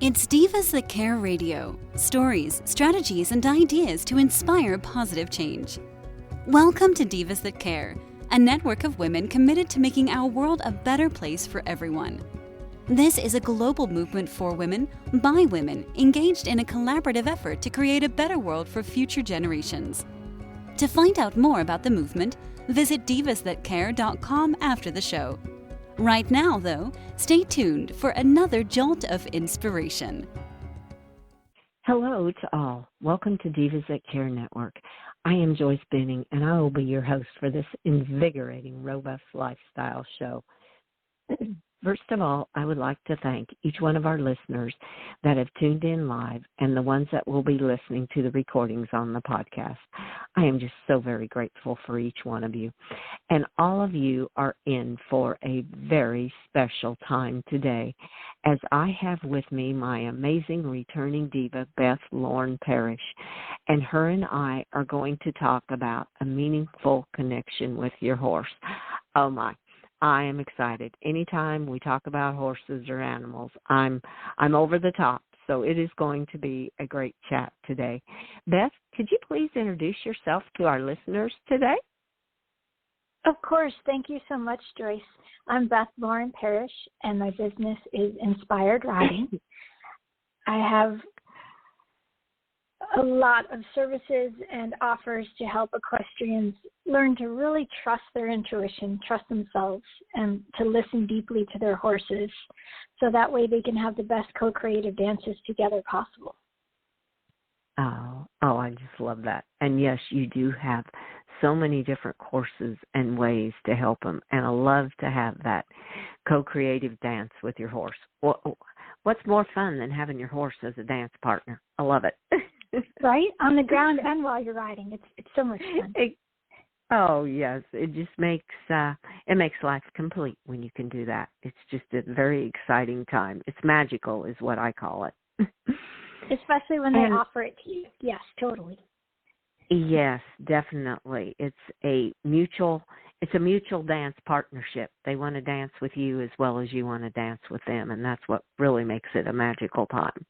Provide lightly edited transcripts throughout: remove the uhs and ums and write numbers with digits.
It's Divas That Care Radio. Stories, strategies, and ideas to inspire positive change. Welcome to Divas That Care, a network of women committed to making our world a better place for everyone. This is a global movement for women, by women, engaged in a collaborative effort to create a better world for future generations. To find out more about the movement, visit divasthatcare.com after the show. Right now, though, stay tuned for another jolt of inspiration. Hello to all. Welcome to Divas That Care Network. I am Joyce Benning, and I will be your host for this invigorating, robust lifestyle show. First of all, I would like to thank each one of our listeners that have tuned in live and the ones that will be listening to the recordings on the podcast. I am just so very grateful for each one of you. And all of you are in for a very special time today, as I have with me my amazing returning diva, Beth Lauren Parrish, and her and I are going to talk about a meaningful connection with your horse. Oh my. I am excited. Anytime we talk about horses or animals, I'm over the top. So it is going to be a great chat today. Beth, could you please introduce yourself to our listeners today? Of course. Thank you so much, Joyce. I'm Beth Lauren Parrish, and my business is Inspired Riding. I have a lot of services and offers to help equestrians learn to really trust their intuition, trust themselves, and to listen deeply to their horses so that way they can have the best co-creative dances together possible. Oh, I just love that. And yes, you do have so many different courses and ways to help them, and I love to have that co-creative dance with your horse. What's more fun than having your horse as a dance partner? I love it. Right? On the ground and while you're riding. It's so much fun. Oh, yes. It just makes life complete when you can do that. It's just a very exciting time. It's magical is what I call it. Especially when they offer it to you. Yes, totally. Yes, definitely. It's a mutual dance partnership. They want to dance with you as well as you want to dance with them, and that's what really makes it a magical time.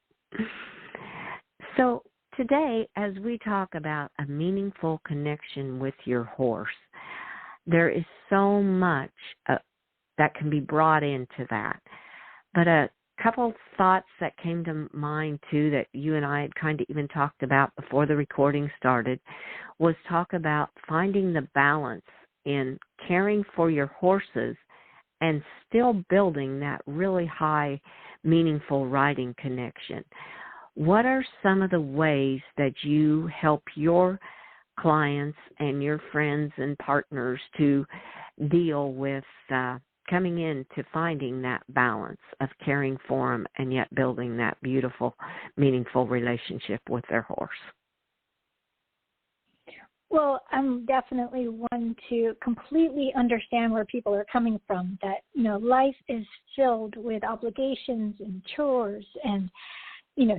So today, as we talk about a meaningful connection with your horse, there is so much that can be brought into that. But a couple thoughts that came to mind, too, that you and I had kind of even talked about before the recording started, was talk about finding the balance in caring for your horses and still building that really high, meaningful riding connection. What are some of the ways that you help your clients and your friends and partners to deal with coming in to finding that balance of caring for them and yet building that beautiful, meaningful relationship with their horse? Well, I'm definitely one to completely understand where people are coming from, that, life is filled with obligations and chores and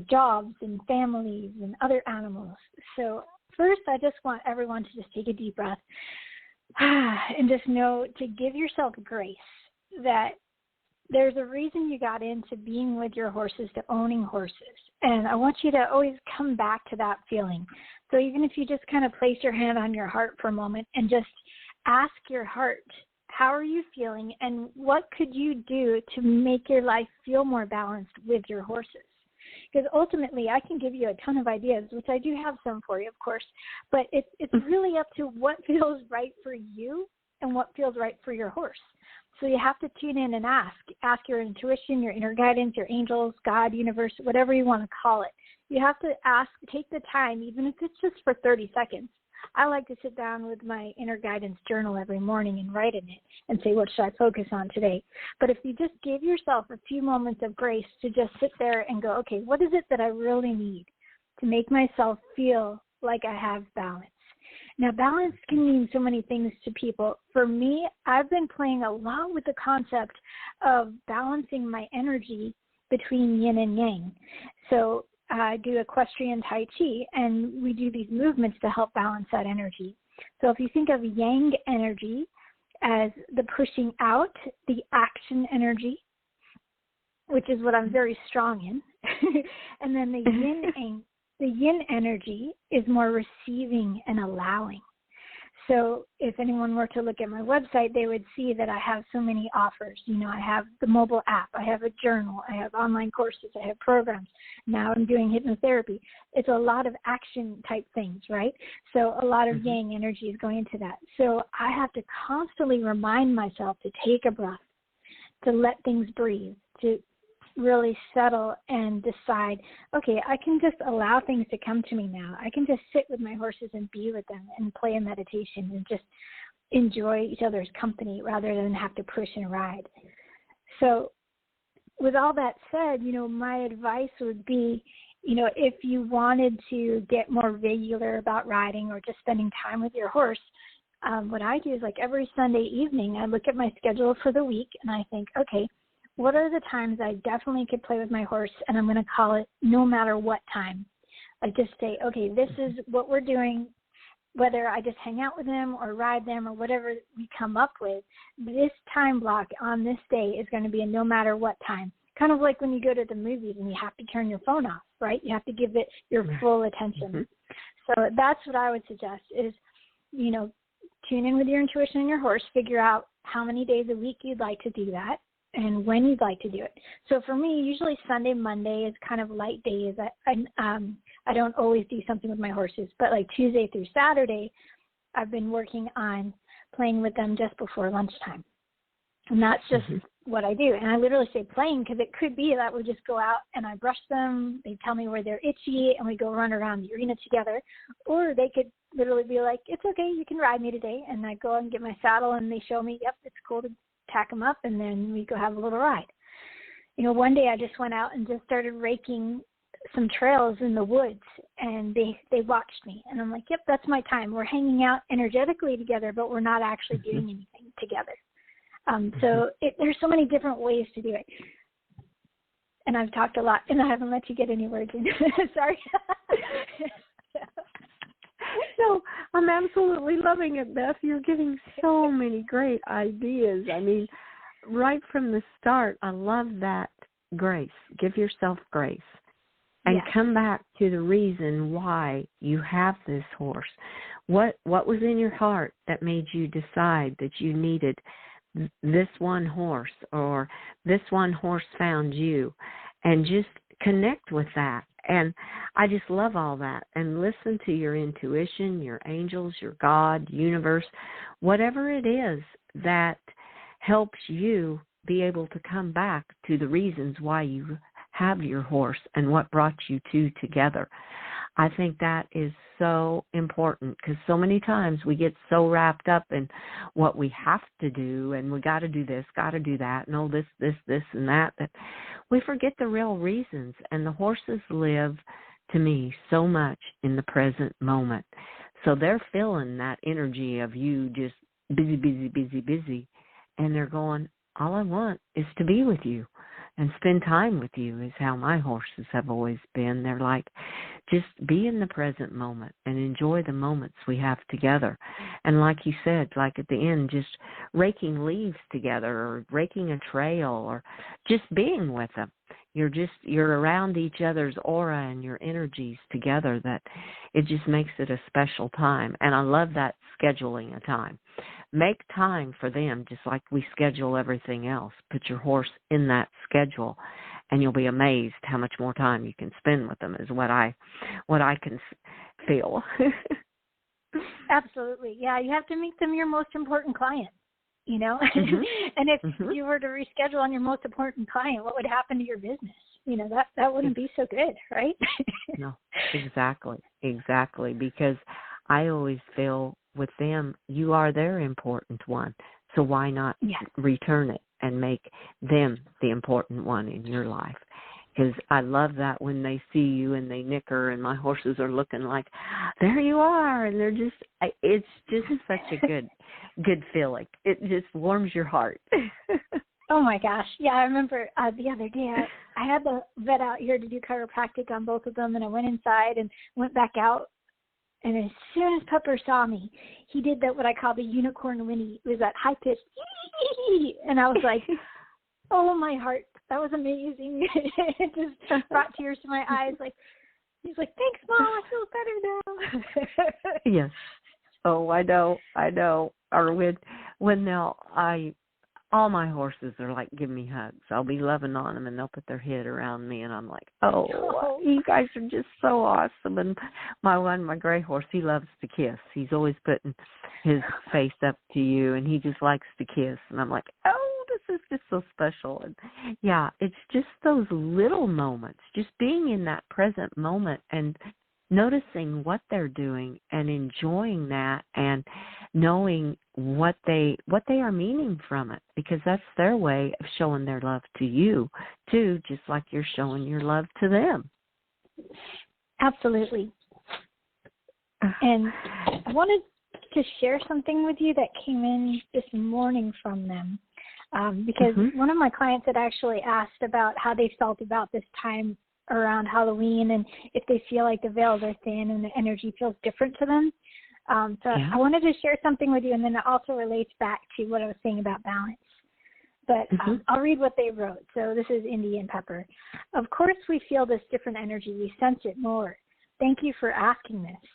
jobs and families and other animals. So first, I just want everyone to just take a deep breath and just know to give yourself grace, that there's a reason you got into being with your horses, to owning horses. And I want you to always come back to that feeling. So even if you just kind of place your hand on your heart for a moment and just ask your heart, how are you feeling and what could you do to make your life feel more balanced with your horses? Because ultimately, I can give you a ton of ideas, which I do have some for you, of course, but it's really up to what feels right for you and what feels right for your horse. So you have to tune in and ask your intuition, your inner guidance, your angels, God, universe, whatever you want to call it. You have to take the time, even if it's just for 30 seconds. I like to sit down with my inner guidance journal every morning and write in it and say, what should I focus on today? But if you just give yourself a few moments of grace to just sit there and go, okay, what is it that I really need to make myself feel like I have balance? Now, balance can mean so many things to people. For me, I've been playing a lot with the concept of balancing my energy between yin and yang. So I do equestrian Tai Chi, and we do these movements to help balance that energy. So if you think of yang energy as the pushing out, the action energy, which is what I'm very strong in, And then the yin energy is more receiving and allowing. So if anyone were to look at my website, they would see that I have so many offers. I have the mobile app, I have a journal, I have online courses, I have programs. Now I'm doing hypnotherapy. It's a lot of action type things, right? So a lot of yang energy is going into that. So I have to constantly remind myself to take a breath, to let things breathe, to really settle and decide, okay, I can just allow things to come to me now. I can just sit with my horses and be with them and play a meditation and just enjoy each other's company rather than have to push and ride. So with all that said, my advice would be, if you wanted to get more regular about riding or just spending time with your horse, what I do is like every Sunday evening, I look at my schedule for the week and I think, okay, what are the times I definitely could play with my horse, and I'm going to call it no matter what time. I just say, okay, this is what we're doing, whether I just hang out with them or ride them or whatever we come up with. This time block on this day is going to be a no matter what time. Kind of like when you go to the movies and you have to turn your phone off, right? You have to give it your full attention. So that's what I would suggest is, tune in with your intuition and your horse, figure out how many days a week you'd like to do that, and when you'd like to do it. So for me, usually Sunday, Monday is kind of light days. I don't always do something with my horses, but like Tuesday through Saturday, I've been working on playing with them just before lunchtime. And that's just what I do. And I literally say playing because it could be that we just go out and I brush them, they tell me where they're itchy, and we go run around the arena together. Or they could literally be like, it's okay, you can ride me today. And I go and get my saddle and they show me, yep, it's cool to tack them up, and then we go have a little ride. One day I just went out and just started raking some trails in the woods, and they watched me, and I'm like, yep, that's my time. We're hanging out energetically together, but we're not actually doing anything together. So there's so many different ways to do it. And I've talked a lot, and I haven't let you get any words in. Sorry. No, I'm absolutely loving it, Beth. You're giving so many great ideas. I mean, right from the start, I love that grace. Give yourself grace. And come back to the reason why you have this horse. What was in your heart that made you decide that you needed this one horse, or this one horse found you? And just connect with that. And I just love all that. And listen to your intuition, your angels, your God, universe, whatever it is that helps you be able to come back to the reasons why you have your horse and what brought you two together. I think that is so important, because so many times we get so wrapped up in what we have to do, and we got to do this, got to do that, and this, and that we forget the real reasons. And the horses live, to me, so much in the present moment. So they're feeling that energy of you just busy, and they're going, all I want is to be with you and spend time with you, is how my horses have always been. They're like, just be in the present moment and enjoy the moments we have together. And like you said, like at the end, just raking leaves together, or raking a trail, or just being with them. You're around each other's aura and your energies together, that it just makes it a special time. And I love that scheduling a time. Make time for them, just like we schedule everything else. Put your horse in that schedule, and you'll be amazed how much more time you can spend with them, is what I can feel. Absolutely. Yeah, you have to make them your most important client, And if you were to reschedule on your most important client, what would happen to your business? That wouldn't be so good, right? No, exactly. Because I always feel with them, you are their important one. So why not return it and make them the important one in your life? Because I love that when they see you and they nicker, and my horses are looking like, there you are. And it's just such a good feeling. It just warms your heart. Oh my gosh. Yeah, I remember the other day I had the vet out here to do chiropractic on both of them, and I went inside and went back out. And as soon as Pepper saw me, he did that, what I call the unicorn whinny. It was that high-pitched, and I was like, oh, my heart, that was amazing. It just brought tears to my eyes. Like, he's like, thanks, Mom, I feel better now. Yes. Oh, I know. Or when all my horses are like, give me hugs. I'll be loving on them, and they'll put their head around me, and I'm like, oh, you guys are just so awesome. And my gray horse, he loves to kiss. He's always putting his face up to you, and he just likes to kiss. And I'm like, oh, this is just so special. And yeah, it's just those little moments, just being in that present moment and noticing what they're doing and enjoying that and knowing what they are meaning from it, because that's their way of showing their love to you too, just like you're showing your love to them. Absolutely. And I wanted to share something with you that came in this morning from them, because one of my clients had actually asked about how they felt about this time around Halloween and if they feel like the veils are thin and the energy feels different to them. I wanted to share something with you, and then it also relates back to what I was saying about balance. But I'll read what they wrote. So this is Indy and Pepper. Of course we feel this different energy. We sense it more. Thank you for asking this.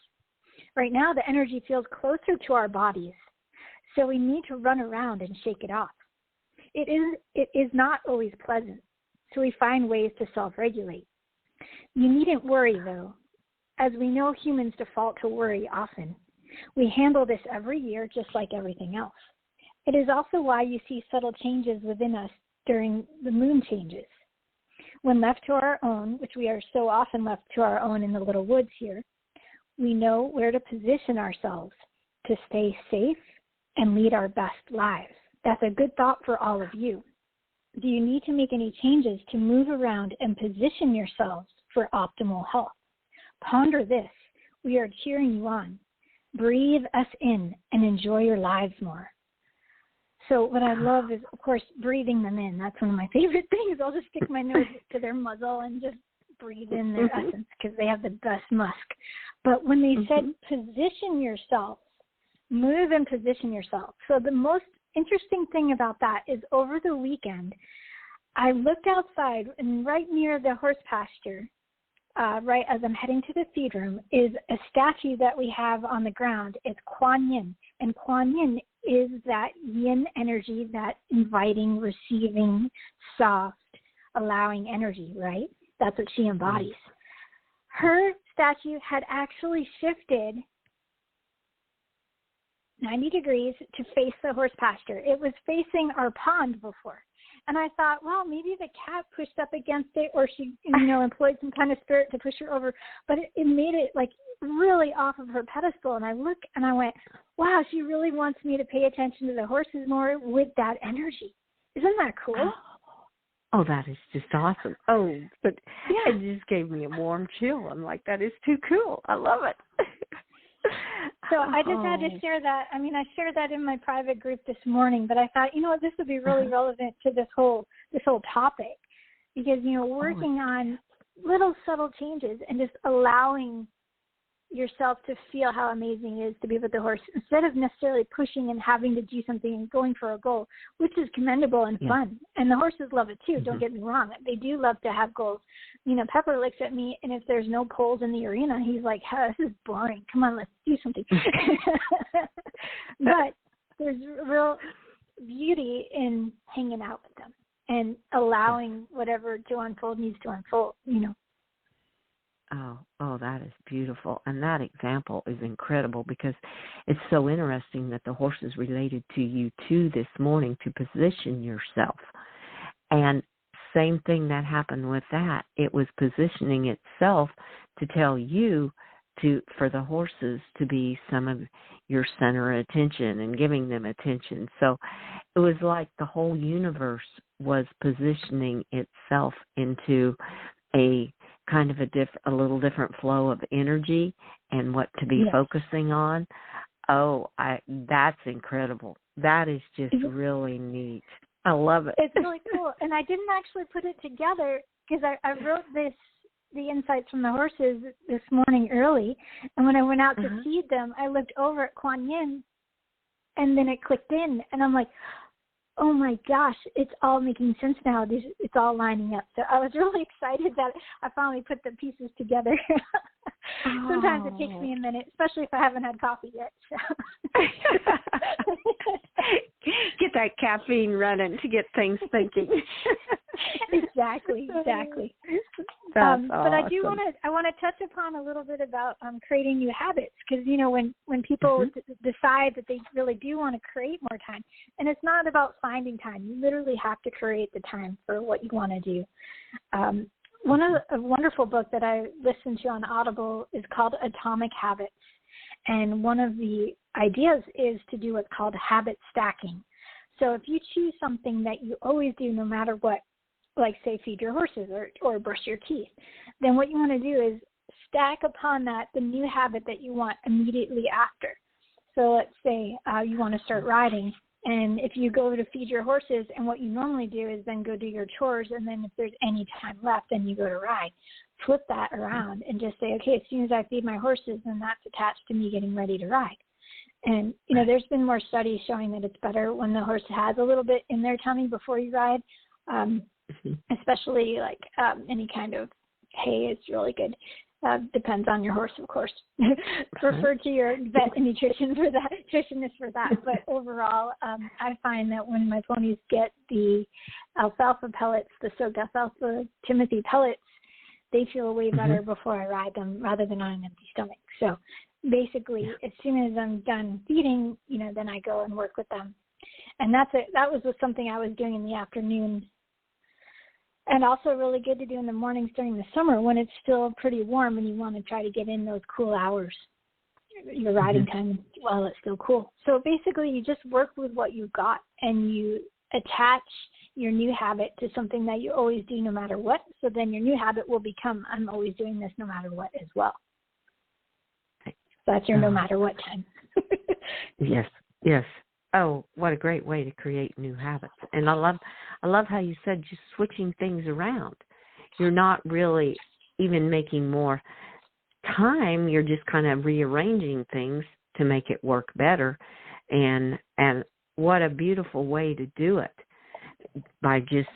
Right now the energy feels closer to our bodies, so we need to run around and shake it off. It is not always pleasant, so we find ways to self-regulate. You needn't worry, though, as we know humans default to worry often. We handle this every year just like everything else. It is also why you see subtle changes within us during the moon changes. When left to our own, which we are so often left to our own in the little woods here, we know where to position ourselves to stay safe and lead our best lives. That's a good thought for all of you. Do you need to make any changes to move around and position yourselves for optimal health? Ponder this. We are cheering you on. Breathe us in and enjoy your lives more. So what I love is, of course, breathing them in. That's one of my favorite things. I'll just stick my nose to their muzzle and just breathe in their essence because they have the best musk. But when they said position yourself, move and position yourself. So the most interesting thing about that is over the weekend, I looked outside and right near the horse pasture, right as I'm heading to the feed room, is a statue that we have on the ground. It's Kuan Yin. And Kuan Yin is that yin energy, that inviting, receiving, soft, allowing energy, right? That's what she embodies. Her statue had actually shifted 90 degrees to face the horse pasture. It was facing our pond before. And I thought, well, maybe the cat pushed up against it or she, employed some kind of spirit to push her over. But it made it like really off of her pedestal. And I looked and I went, wow, she really wants me to pay attention to the horses more with that energy. Isn't that cool? Oh, that is just awesome. Oh, but it just gave me a warm chill. I'm like, that is too cool. I love it. So I just had to share that. I mean, I shared that in my private group this morning, but I thought, this would be really relevant to this whole topic because, working on little subtle changes and just allowing yourself to feel how amazing it is to be with the horse instead of necessarily pushing and having to do something and going for a goal, which is commendable and fun. And the horses love it too. Don't get me wrong. They do love to have goals. Pepper looks at me, and if there's no poles in the arena, he's like, this is boring. Come on, let's do something. But there's real beauty in hanging out with them and allowing whatever to unfold needs to unfold, Oh, that is beautiful. And that example is incredible because it's so interesting that the horses related to you too this morning to position yourself. And same thing that happened with that. It was positioning itself to tell you for the horses to be some of your center of attention and giving them attention. So it was like the whole universe was positioning itself into a kind of a little different flow of energy and what to be focusing on. That's incredible. That is just really neat. I love it. It's really cool. And I didn't actually put it together because I wrote the insights from the horses this morning early. And when I went out to feed them, I looked over at Kuan Yin and then it clicked in. And I'm like, oh my gosh, it's all making sense now. It's all lining up. So I was really excited that I finally put the pieces together. Sometimes it takes me a minute, especially if I haven't had coffee yet. So. Get that caffeine running to get things thinking. Exactly. That's awesome. But I do want to touch upon a little bit about creating new habits, because when people decide that they really do want to create more time, and it's not about finding time. You literally have to create the time for what you want to do. A wonderful book that I listened to on Audible is called Atomic Habits, and one of the ideas is to do what's called habit stacking. So if you choose something that you always do no matter what, like say feed your horses or brush your teeth, then what you want to do is stack upon that the new habit that you want immediately after. So let's say you want to start riding, and if you go to feed your horses, and what you normally do is then go do your chores, and then if there's any time left, then you go to ride. Flip that around and just say, okay, as soon as I feed my horses, then that's attached to me getting ready to ride. And, there's been more studies showing that it's better when the horse has a little bit in their tummy before you ride, especially like any kind of hay is really good. Depends on your horse, of course. Refer to your vet and nutritionist for that. But overall, I find that when my ponies get the alfalfa pellets, the soaked alfalfa Timothy pellets, they feel way better before I ride them rather than on an empty stomach. So basically, as soon as I'm done feeding, then I go and work with them. And that was something I was doing in the afternoon. And also really good to do in the mornings during the summer when it's still pretty warm and you want to try to get in those cool hours, your riding time while it's still cool. So basically you just work with what you've got and you attach your new habit to something that you always do no matter what. So then your new habit will become, I'm always doing this no matter what as well. So that's your no matter what time. Yes. Oh, what a great way to create new habits. And I love how you said just switching things around. You're not really even making more time. You're just kind of rearranging things to make it work better. And what a beautiful way to do it, by just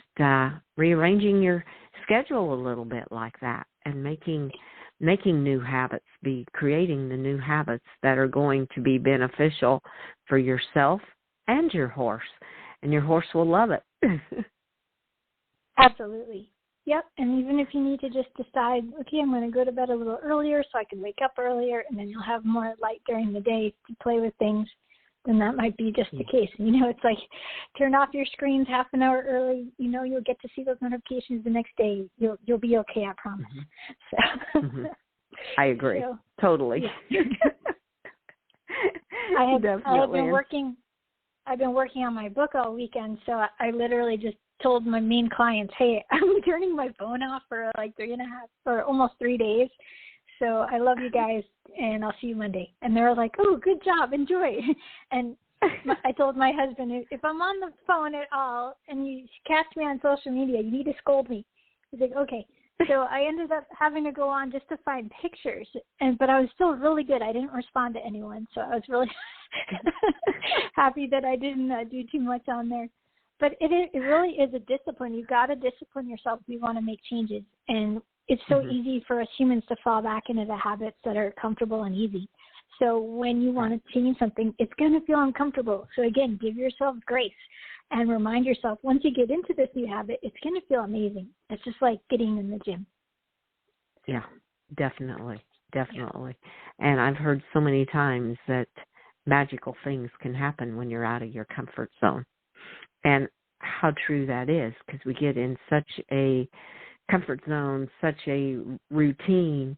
rearranging your schedule a little bit like that and making new habits, creating the new habits that are going to be beneficial for yourself and your horse. And your horse will love it. Absolutely. Yep. And even if you need to just decide, okay, I'm going to go to bed a little earlier so I can wake up earlier, and then you'll have more light during the day to play with things, then that might be just the case. It's like turn off your screens half an hour early. You'll get to see those notifications the next day. You'll be okay, I promise. So. I agree. Totally. Yeah. I've been working on my book all weekend, so I literally just told my main clients, hey, I'm turning my phone off for like 3.5 or almost 3 days. So I love you guys, and I'll see you Monday. And they were like, oh, good job, enjoy. And I told my husband, if I'm on the phone at all and you catch me on social media, you need to scold me. He's like, okay. So I ended up having to go on just to find pictures, but I was still really good. I didn't respond to anyone, so I was really happy that I didn't do too much on there. But it really is a discipline. You've got to discipline yourself if you want to make changes. And it's so easy for us humans to fall back into the habits that are comfortable and easy. So when you want to change something, it's going to feel uncomfortable. So again, give yourself grace and remind yourself, once you get into this new habit, it's going to feel amazing. It's just like getting in the gym. Yeah, definitely. And I've heard so many times that magical things can happen when you're out of your comfort zone. And how true that is, because we get in such a comfort zone, such a routine,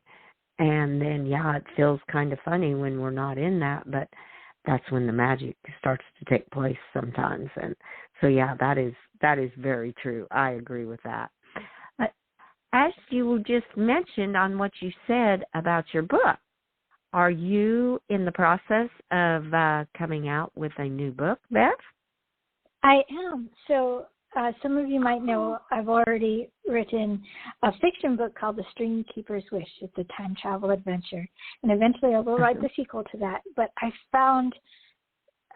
and then, it feels kind of funny when we're not in that, but that's when the magic starts to take place sometimes. And so, that is very true. I agree with that. As you just mentioned on what you said about your book, are you in the process of coming out with a new book, Beth? I am. So some of you might know I've already written a fiction book called The String Keeper's Wish. It's a time travel adventure. And eventually I will write the sequel to that. But I found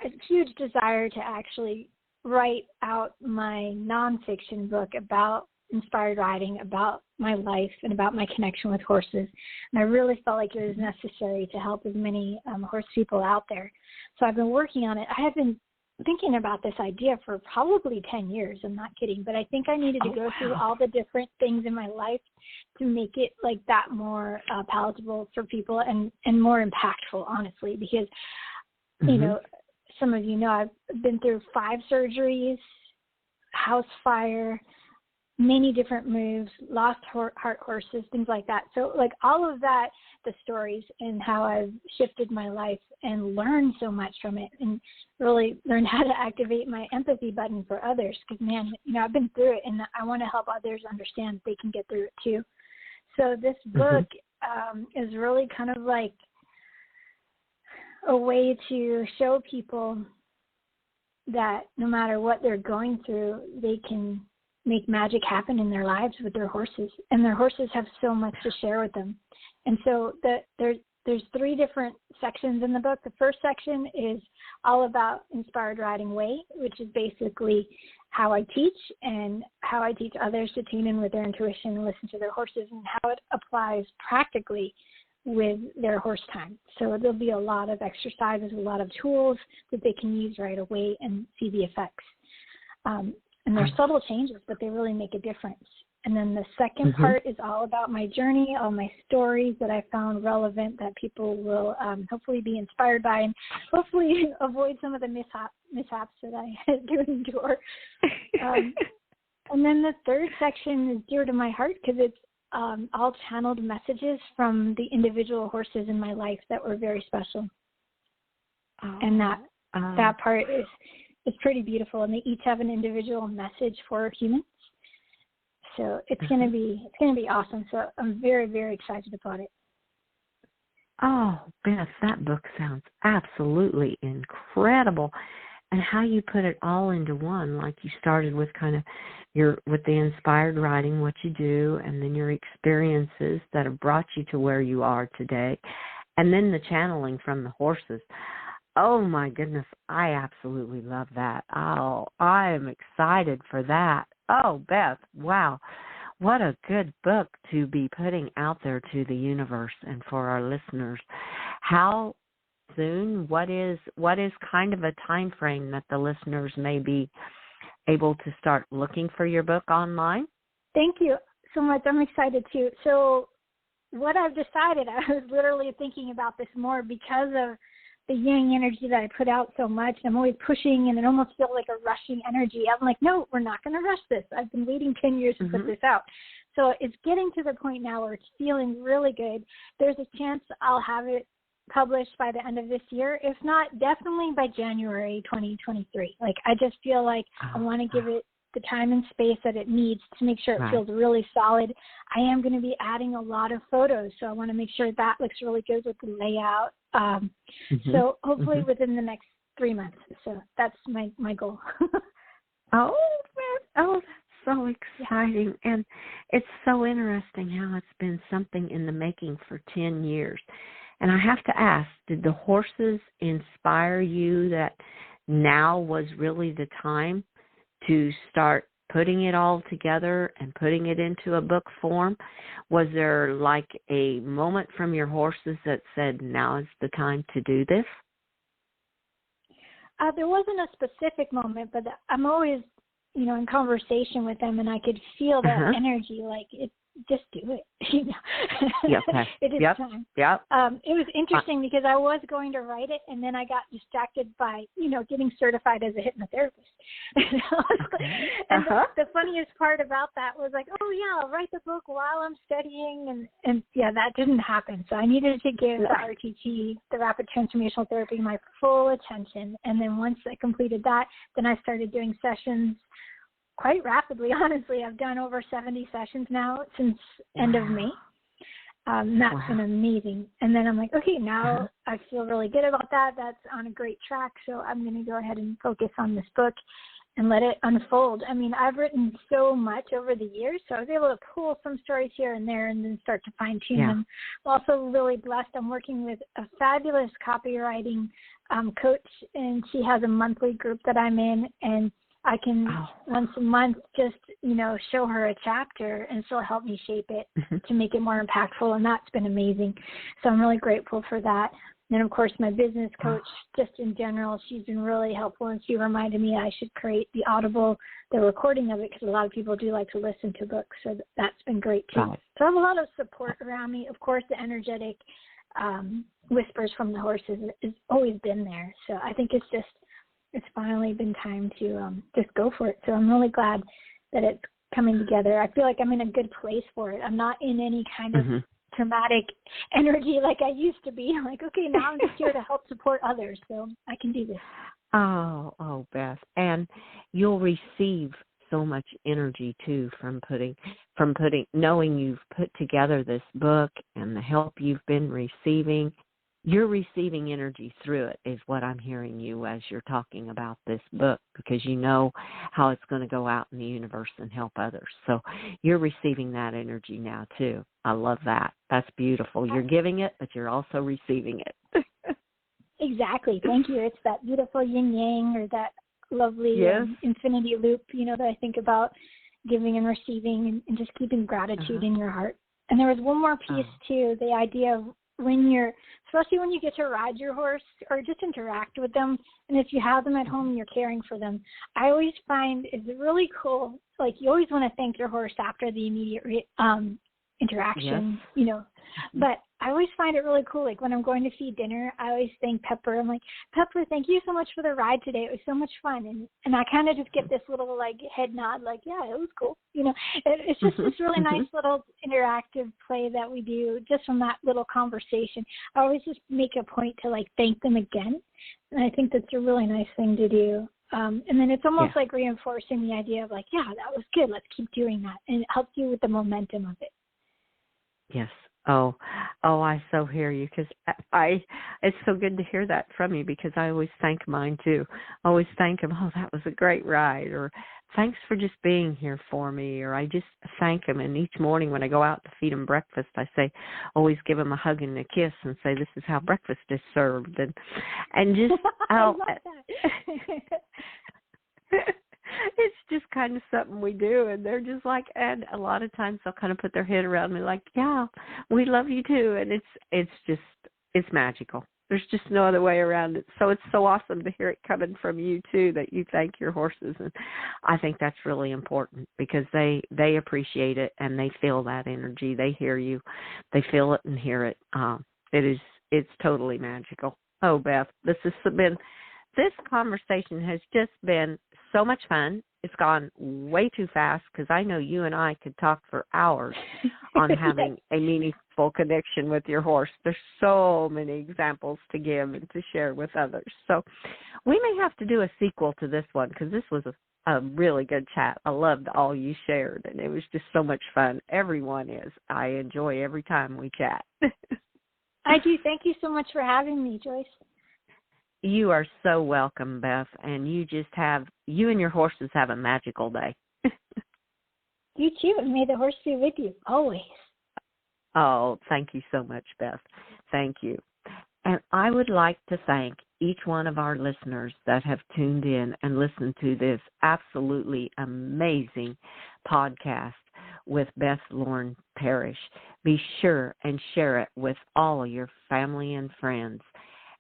a huge desire to actually write out my nonfiction book about inspired riding, about my life, and about my connection with horses. And I really felt like it was necessary to help as many horse people out there. So I've been working on it. I have been thinking about this idea for probably 10 years. I'm not kidding, but I think I needed to go through all the different things in my life to make it like that more palatable for people and more impactful, honestly, because, you know, some of you know, I've been through 5 surgeries, house fire, many different moves, lost heart horses, things like that. So like all of that, the stories and how I've shifted my life and learned so much from it and really learned how to activate my empathy button for others. Because, man, you know, I've been through it and I want to help others understand they can get through it too. So this book is really kind of like a way to show people that no matter what they're going through, they can make magic happen in their lives with their horses, and their horses have so much to share with them. And so there's 3 different sections in the book. The first section is all about Inspired Riding Way, which is basically how I teach and how I teach others to tune in with their intuition and listen to their horses, and how it applies practically with their horse time. So there'll be a lot of exercises, a lot of tools that they can use right away and see the effects. And they're subtle changes, but they really make a difference. And then the second part is all about my journey, all my stories that I found relevant that people will hopefully be inspired by and hopefully avoid some of the mishaps that I had to endure. And then the third section is dear to my heart because it's all channeled messages from the individual horses in my life that were very special. And that part is pretty beautiful, and they each have an individual message for humans. So it's going to be awesome. So I'm very, very excited about it. Oh, Beth, that book sounds absolutely incredible. And how you put it all into one, like you started with kind of with the inspired riding, what you do, and then your experiences that have brought you to where you are today, and then the channeling from the horses. Oh, my goodness, I absolutely love that. Oh, I am excited for that. Oh, Beth, wow. What a good book to be putting out there to the universe and for our listeners. How soon, what is kind of a time frame that the listeners may be able to start looking for your book online? Thank you so much. I'm excited too. So what I've decided, I was literally thinking about this more because of the yang energy that I put out so much. I'm always pushing, and it almost feels like a rushing energy. I'm like, no, we're not going to rush this. I've been waiting 10 years to put this out. So it's getting to the point now where it's feeling really good. There's a chance I'll have it published by the end of this year. If not, definitely by January 2023. Like, I just feel like I want to give it the time and space that it needs to make sure it feels really solid. I am going to be adding a lot of photos, so I want to make sure that looks really good with the layout. So hopefully within the next 3 months. So that's my goal. Oh, that's so exciting. And it's so interesting how it's been something in the making for 10 years. And I have to ask, did the horses inspire you that now was really the time to start putting it all together and putting it into a book form? Was there like a moment from your horses that said, now is the time to do this? There wasn't a specific moment, but I'm always, in conversation with them, and I could feel that energy, like just do it. It is time. It was interesting because I was going to write it, and then I got distracted by, getting certified as a hypnotherapist. And the funniest part about that was like, oh yeah, I'll write the book while I'm studying, and that didn't happen. So I needed to give the RTT, the Rapid Transformational Therapy, my full attention. And then once I completed that, then I started doing sessions quite rapidly. Honestly, I've done over 70 sessions now since end of May. That's been amazing. And then I'm like, okay, now I feel really good about that. That's on a great track. So I'm going to go ahead and focus on this book and let it unfold. I mean, I've written so much over the years, so I was able to pull some stories here and there and then start to fine tune them. I'm also really blessed. I'm working with a fabulous copywriting coach, and she has a monthly group that I'm in, and I can once a month just, show her a chapter and she'll help me shape it to make it more impactful. And that's been amazing. So I'm really grateful for that. And of course, my business coach, just in general, she's been really helpful. And she reminded me I should create the recording of it, because a lot of people do like to listen to books. So that's been great too. Right. So I have a lot of support around me. Of course, the energetic whispers from the horses has always been there. So I think it's finally been time to just go for it. So I'm really glad that it's coming together. I feel like I'm in a good place for it. I'm not in any kind of traumatic energy like I used to be. I'm like, okay, now I'm just here to help support others, so I can do this. Oh, Beth. And you'll receive so much energy too from knowing you've put together this book and the help you've been receiving. You're receiving energy through it, is what I'm hearing you as you're talking about this book, because you know how it's going to go out in the universe and help others. So you're receiving that energy now, too. I love that. That's beautiful. You're giving it, but you're also receiving it. Exactly. Thank you. It's that beautiful yin-yang, or that lovely infinity loop, that I think about, giving and receiving, and just keeping gratitude in your heart. And there was one more piece, too, the idea of especially when you get to ride your horse or just interact with them, and if you have them at home and you're caring for them, I always find it's really cool. Like, you always want to thank your horse after the immediate interaction, but I always find it really cool. Like, when I'm going to feed dinner, I always thank Pepper. I'm like, Pepper, thank you so much for the ride today. It was so much fun. And I kind of just get this little, head nod, yeah, it was cool. It's just this really nice little interactive play that we do just from that little conversation. I always just make a point to, thank them again. And I think that's a really nice thing to do. And then it's almost like reinforcing the idea of, yeah, that was good. Let's keep doing that. And it helps you with the momentum of it. Yes. Oh, I so hear you, because it's so good to hear that from you, because I always thank mine too. I always thank them, that was a great ride, or thanks for just being here for me, or I just thank them. And each morning when I go out to feed them breakfast, I say, always give them a hug and a kiss and say, this is how breakfast is served. And just, I love that. It's just kind of something we do, and they're just and a lot of times they'll kind of put their head around me yeah, we love you too, and it's magical. There's just no other way around it. So it's so awesome to hear it coming from you too, that you thank your horses, and I think that's really important, because they appreciate it and they feel that energy. They hear you, they feel it and hear it. It's totally magical. Oh, Beth, this conversation has just been so much fun. It's gone way too fast, because I know you and I could talk for hours on having a meaningful connection with your horse. There's so many examples to give and to share with others. So we may have to do a sequel to this one, because this was a really good chat. I loved all you shared, and it was just so much fun. Everyone is. I enjoy every time we chat. I do. Thank you so much for having me, Joyce. You are so welcome, Beth, and you and your horses have a magical day. You too, and may the horse be with you, always. Oh, thank you so much, Beth. Thank you. And I would like to thank each one of our listeners that have tuned in and listened to this absolutely amazing podcast with Beth Lauren Parrish. Be sure and share it with all of your family and friends.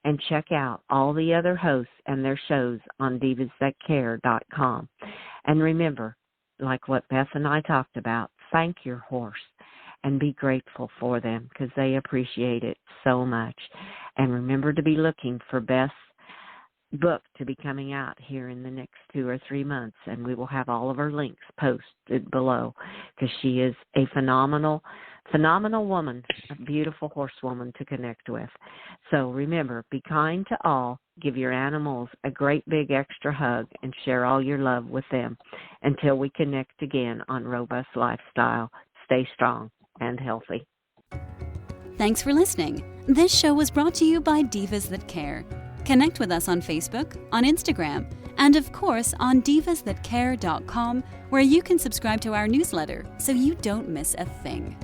And check out all the other hosts and their shows on divasthatcare.com. And remember, like what Beth and I talked about, thank your horse and be grateful for them, because they appreciate it so much. And remember to be looking for Beth's book to be coming out here in the next 2 or 3 months. And we will have all of her links posted below, because she is a phenomenal woman, a beautiful horsewoman to connect with. So remember, be kind to all, give your animals a great big extra hug, and share all your love with them. Until we connect again on Robust Lifestyle, stay strong and healthy. Thanks for listening. This show was brought to you by Divas That Care. Connect with us on Facebook, on Instagram, and of course on divasthatcare.com, where you can subscribe to our newsletter so you don't miss a thing.